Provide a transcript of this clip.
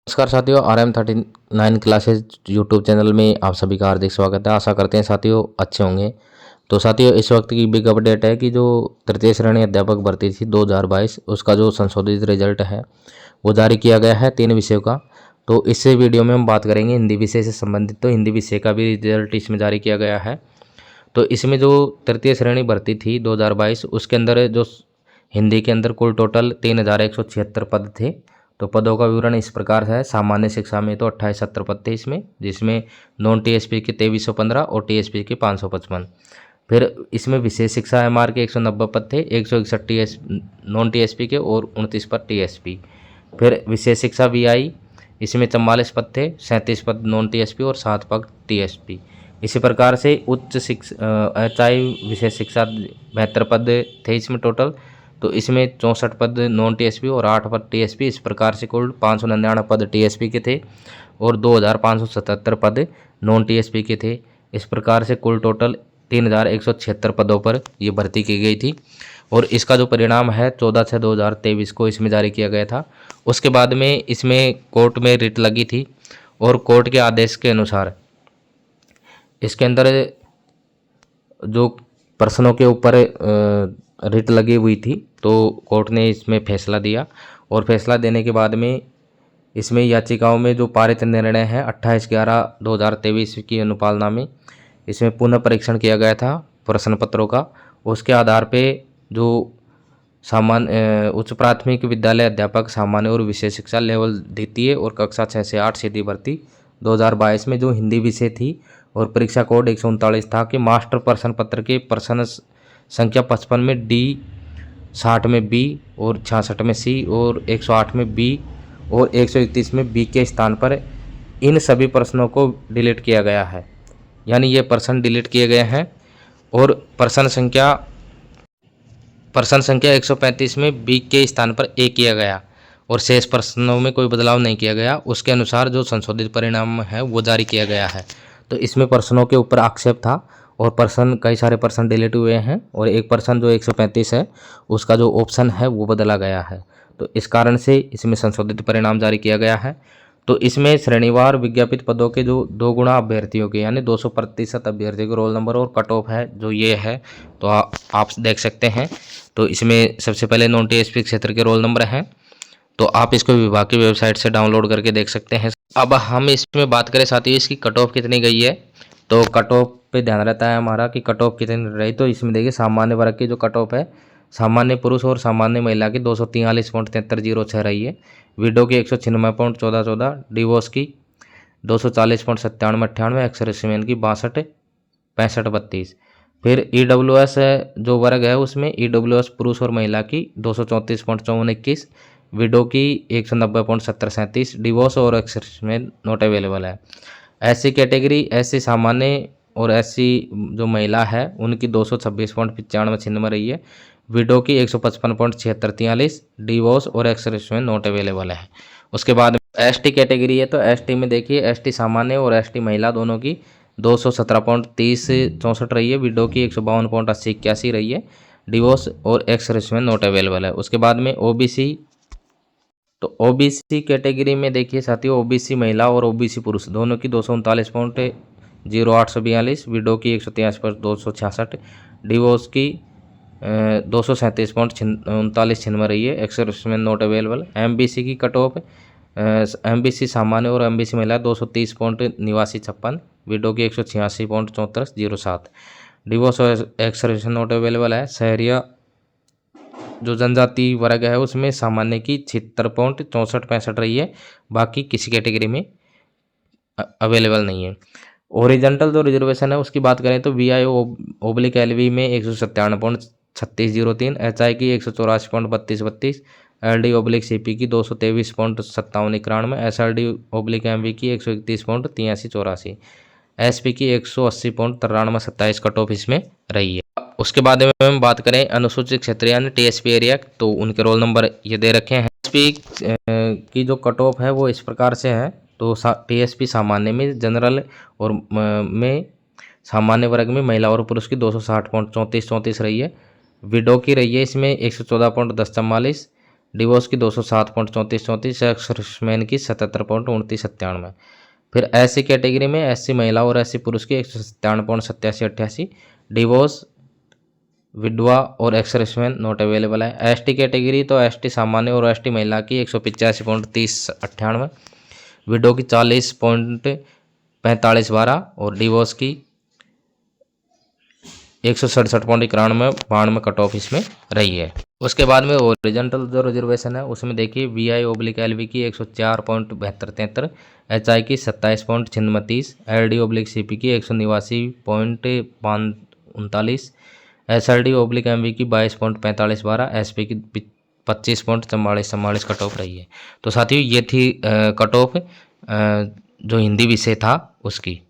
नमस्कार साथियों, RM39 classes YouTube channel में आप सभी का हार्दिक स्वागत है। आशा करते हैं साथियों अच्छे होंगे। तो साथियों, इस वक्त की बिग अपडेट है कि जो तृतीय श्रेणी अध्यापक भर्ती थी 2022 उसका जो संशोधित रिजल्ट है वो जारी किया गया है 3 विषयों का। तो इस वीडियो में हम बात करेंगे हिंदी विषय से संबंधित। तो हिंदी विषय का भी रिजल्ट इसमें जारी किया गया है। तो इसमें जो तृतीय श्रेणी भर्ती थी 2022 उसके अंदर जो हिंदी के अंदर कुल टोटल 3176 पद थे। तो पदों का विवरण इस प्रकार है। सामान्य शिक्षा में तो 28 70 पद थे इसमें, जिसमें नॉन टीएसपी के 2315 और टीएसपी के 555। फिर इसमें विशेष शिक्षा एमआर के 190 पद थे, 161 नॉन टीएसपी के और 29 पद टीएसपी। फिर विशेष शिक्षा वीआई इसमें 44 पद थे, 37 पद नॉन टीएसपी और 7 पद टीएसपी। इसी प्रकार से उच्च शिक्षा एचआई विशेष शिक्षा 72 पद थे इसमें टोटल। तो इसमें 64 पद नॉन टीएसपी और 8 पद टीएसपी। इस प्रकार से कुल 599 पद टीएसपी के थे और 2577 पद नॉन टीएसपी के थे। इस प्रकार से कुल टोटल 3176 पदों पर ये भर्ती की गई थी। और इसका जो परिणाम है 14/6/2023 को इसमें जारी किया गया था। उसके बाद में इसमें कोर्ट में रिट लगी थी और कोर्ट के आदेश के अनुसार इसके अंदर जो प्रश्नों के ऊपर रिट लगी हुई थी, तो कोर्ट ने इसमें फैसला दिया। और फैसला देने के बाद में इसमें याचिकाओं में जो पारित निर्णय है 28/11/2023 की अनुपालना में इसमें पुनः परीक्षण किया गया था प्रश्न पत्रों का। उसके आधार पे जो सामान्य उच्च प्राथमिक विद्यालय अध्यापक सामान्य और विशेष शिक्षा लेवल द्वितीय और कक्षा 6 से 8 सीधी भर्ती 2022 में जो हिंदी विषय थी और परीक्षा कोड 139 था कि मास्टर प्रश्न पत्र के प्रश्न संख्या 55 में डी, 60 में बी और 66 में सी और 108 में बी और 131 में बी के स्थान पर इन सभी प्रश्नों को डिलीट किया गया है। यानी ये प्रश्न डिलीट किए गए हैं और प्रश्न संख्या 135 में बी के स्थान पर ए किया गया और शेष प्रश्नों में कोई बदलाव नहीं किया गया। उसके अनुसार जो संशोधित परिणाम है वो जारी किया गया है। तो इसमें प्रश्नों के ऊपर आक्षेप था और प्रश्न कई सारे प्रश्न डिलीट हुए हैं और एक प्रश्न जो 135 है उसका जो ऑप्शन है वो बदला गया है। तो इस कारण से इसमें संशोधित परिणाम जारी किया गया है। तो इसमें श्रेणीवार विज्ञापित पदों के जो 2 गुना अभ्यर्थियों के यानी 200% अभ्यर्थियों के रोल नंबर और कट ऑफ है जो ये है, तो आप देख सकते हैं। तो इसमें सबसे पहले नॉन टीएसपी क्षेत्र के रोल नंबर हैं, तो आप इसको विभाग की वेबसाइट से डाउनलोड करके देख सकते हैं। अब हम इसमें बात करें साथियों इसकी कट ऑफ कितनी गई है, तो कट ऑफ पे ध्यान रहता है हमारा कि कट ऑफ कितनी रही। तो इसमें देखिए सामान्य वर्ग की जो कट ऑफ है सामान्य पुरुष और सामान्य महिला की 243.7306 रही है। विडो की 196.1414, डिवोर्स की 240.9798, एक्स सर्विसमैन की 62.6532। फिर ईडब्ल्यूएस जो वर्ग है उसमें ईडब्ल्यूएस पुरुष और महिला की 234.5421, विडो की 190.7037, डिवोर्स और एक्स सर्विसमैन नॉट अवेलेबल है। एससी कैटेगरी एससी सामान्य और एससी जो महिला है उनकी 226.95 रही है। विडो की 155.7643, डिवोर्स और एक्स सर्विसमैन नॉट अवेलेबल है। उसके बाद एसटी कैटेगरी है, तो एसटी में देखिए एसटी सामान्य और एसटी महिला दोनों की 217.3064 रही है। विडो की 152.8081 रही है। डिवोर्स और एक्स सर्विसमैन नॉट अवेलेबल है। उसके बाद में ओबीसी, तो ओबीसी कैटेगरी में देखिए साथियों ओबीसी महिला और ओबीसी पुरुष दोनों की 239.0842, विडो की 183.266, डिवोर्स की 237.3996 रही है। Ex serviceman not available. MBC की कट ऑफ एमबीसी सामान्य और एमबीसी महिला 230.8956, विडो की 186.3407, डिवोर्स और एक्स सर्विसमैन नॉट अवेलेबल है। शहरिया जो जनजाति वर्ग है उसमें सामान्य की 76.6465 रही है। बाकी किसी कैटेगरी में अवेलेबल नहीं है। ओरिजेंटल जो रिजर्वेशन है उसकी बात करें तो VI/LV में 197.3603, HI की 184.3232, LD/CP की 223.5791, SRD/MV की 131.8384, SP की 180.9327 कट ऑफ इसमें रही है। उसके बाद में हम बात करें अनुसूचित क्षेत्र यानी टीएसपी एरिया, तो उनके रोल नंबर ये दे रखे हैं। टीएसपी की जो कट ऑफ है वो इस प्रकार से है। तो टीएसपी सामान्य में जनरल और में सामान्य वर्ग में महिला और पुरुष की 260.3434 रही है। विडो की रही है इसमें 114.1044, डिवोर्स की 207.34, एक्स-सर्विसमैन की 77.29-97। फिर एससी कैटेगरी में एससी महिला और एससी पुरुष की 197.87-88, डिवोर्स, विधवा और एक्स सर्विसमैन नॉट अवेलेबल है। एसटी कैटेगरी तो एसटी सामान्य और एसटी महिला की 185.30-98, विडो की 40.45-12 और डिवोर्स की 167.91-92 कट ऑफ इसमें रही है। उसके बाद में ओरिजेंटल जो रिजर्वेशन है उसमें देखिए VI/LV की 104.72-73, HI की 27.36, LD/CP की 189.39, SLD/MV की 22.45-12, SP की 25.44-44 कट ऑफ रही है। तो साथियों ये थी कट ऑफ जो हिंदी विषय था उसकी।